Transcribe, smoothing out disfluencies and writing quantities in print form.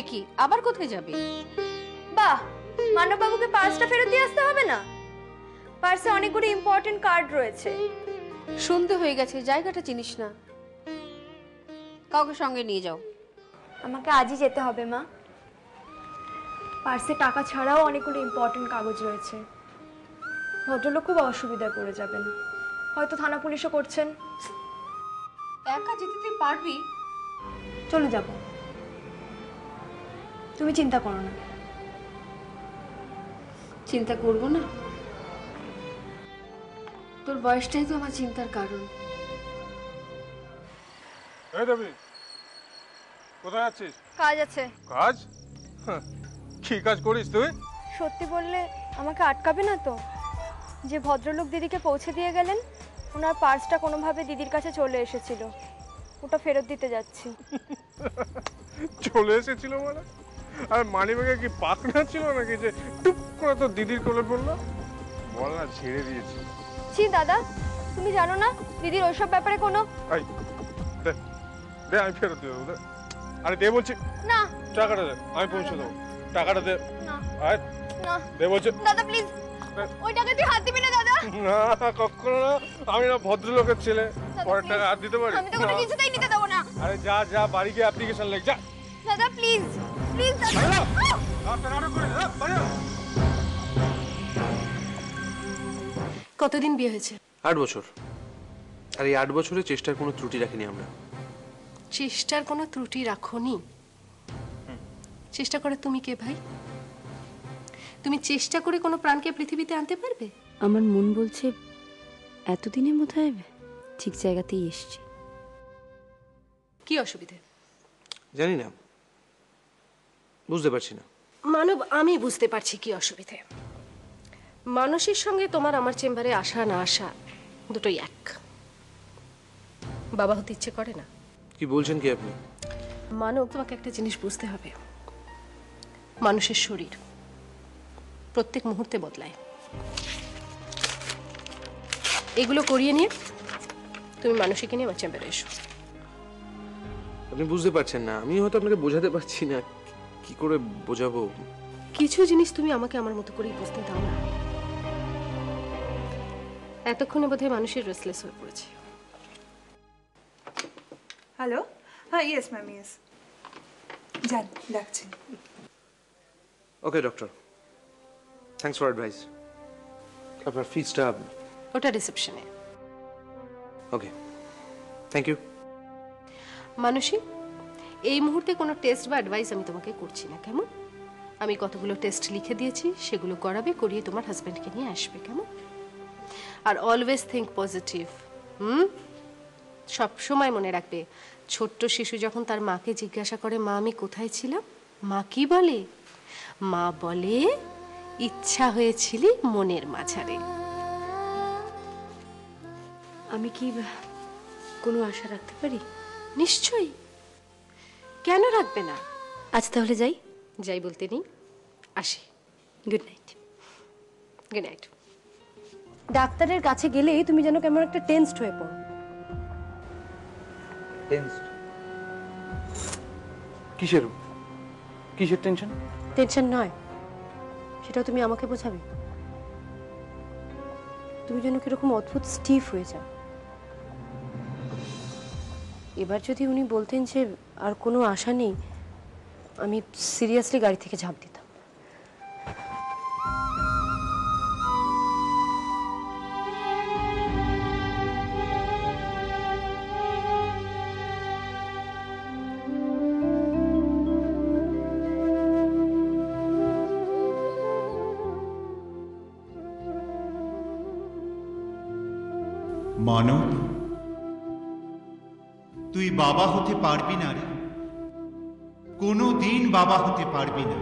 কি আবার কোথায় যাবে? বাহ, মানববাবুকে পার্সটা ফেরত দিয়ে আসতে হবে না? পার্সে অনেকগুলো ইম্পর্টেন্ট কার্ড রয়েছে। সন্ধে হয়ে গেছে, জায়গাটা চিনিস না, কাউকে সঙ্গে নিয়ে যাও। আমাকে আজই যেতে হবে মা। পার্সে টাকা ছাড়াও অনেকগুলো ইম্পর্টেন্ট কাগজ রয়েছে। ভদ্রলোক খুব অসুবিধায় পড়ে যাবেন, হয়তো থানা পুলিশও করছেন। একা যেতে তুই পারবি? চলে যাব, তুমি চিন্তা করো না। চিন্তা করব না? তোর বয়সটাই তো আমার চিন্তার কারণ। এই দেবী, কোথায় আছিস? কাজ আছে। কাজ? কি কাজ করিস তুই? সত্যি বললে আমাকে আটকাবে না তো? যে ভদ্রলোক দিদিকে পৌঁছে দিয়ে গেলেন, ওনার পার্সটা কোনোভাবে দিদির কাছে চলে এসেছিল, ওটা ফেরত দিতে যাচ্ছি। চলে এসেছিল মানে? আর মানিব্যাগে কি পাকনা ছিল নাকি যে টুপ করে তো দিদির কোলে পড়লো? বল না, ছেড়ে দিয়েছি। ছি দাদা, তুমি জানো না দিদির ওইসব ব্যাপারে কোনো। এই দে, দে, আমি ফেরত দিয়ে দেবো, দে। আরে দে বলছি। না, টাকাটা দে, আমি পৌঁছে দেবো। টাকাটা দে। না, আয়, না দে বলছি। দাদা প্লিজ, ওই টাকা দিয়ে হাত দিবি না দাদা। না, কখনো না। আমি না ভদ্রলোকের ছেলে, পরের টাকা হাত দিতে পারি? আমি তো কোনো কিছুতেই নিতে দেবো না। আরে যা যা, বাড়ি গিয়ে অ্যাপ্লিকেশন লেখ, যা। দাদা প্লিজ, প্লিজ দাদা। কতদিন বিয়ে হয়েছে? 8 বছর। আর এই 8 বছরে চেষ্টার কোনো ত্রুটি রাখিনি আমরা। চেষ্টার কোনো ত্রুটি রাখোনি? চেষ্টা করে তুমি কে ভাই? তুমি চেষ্টা করে কোনো প্রাণকে পৃথিবীতে আনতে পারবে? আমার মন বলছে এতদিনে বোধহয় ঠিক জায়গাতেই এসেছি। কি অসুবিধে? জানি না, বুঝতে পারছি না। মানব, আমি বুঝতে পারছি কি অসুবিধে। মানুষের সঙ্গে তোমার আমার চেম্বারে আসা না আসা দুটোই এক। বাবা হতে ইচ্ছে করে না? কি বলছেন কি আপনি? মানব, তোমাকে একটা জিনিস বুঝতে হবে, মানুষের শরীর প্রত্যেক মুহূর্তে বদলায়। এগুলো করিয়ে নিয়ে তুমি মানসিকে নিয়ে আমার চেম্বারে এসো। আপনি বুঝতে পারছেন না, আমি হয়তো আপনাকে বোঝাতে পারছি না। কি করে বোঝাবো? কিছু জিনিস তুমি আমাকে আমার মতো করেই বুঝতে দাও না। এতক্ষণে বোধহয় মানুষের রেসলেস হয়ে পড়েছে। হ্যালো, হ্যাঁ, ইয়েস ম্যাম, ইয়েস, যান ডাকছি। ওকে ডক্টর, থ্যাঙ্কস ফর অ্যাডভাইস। আপনার ফিজটা? ওটা রিসেপশনে। ওকে, থ্যাংক ইউ। মানসী, এই মুহূর্তে কোনো টেস্ট বা অ্যাডভাইস আমি তোমাকে করছি না, কেমন? আমি কতগুলো টেস্ট লিখে দিয়েছি, সেগুলো করাবে, করিয়ে তোমার হাজব্যান্ডকে নিয়ে আসবে, কেমন? Are always think positive. সব সময় মনে রাখবে, ছোট্ট শিশু যখন তার মাকে জিজ্ঞাসা করে মা আমি কোথায় ছিলাম, মা কি বলে? মা বলে ইচ্ছা হয়েছিলি মনের মাঝারে। আমি কি কোনো আশা রাখতে পারি? নিশ্চয়ই, কেন রাখবে না? আজ তাহলে যাই? যাই বলতে নেই, আসি। Good night. Good night. ডাক্তারের কাছে গেলেই তুমি যেন কেমন একটা টেনসড হয়ে পড়ো। টেনসড? কিসের কিসের টেনশন? টেনশন নয়, সেটাও তুমি আমাকে বোঝাবে। তুমি যেন কিরকম অদ্ভুত স্টিফ হয়ে যাও। এবার যদি উনি বলতেন যে আর কোনো আশা নেই, আমি সিরিয়াসলি গাড়ি থেকে ঝাঁপ দিতাম। মানব, তুই বাবা হতে পারবি না রে, কোনো দিন বাবা হতে পারবি না।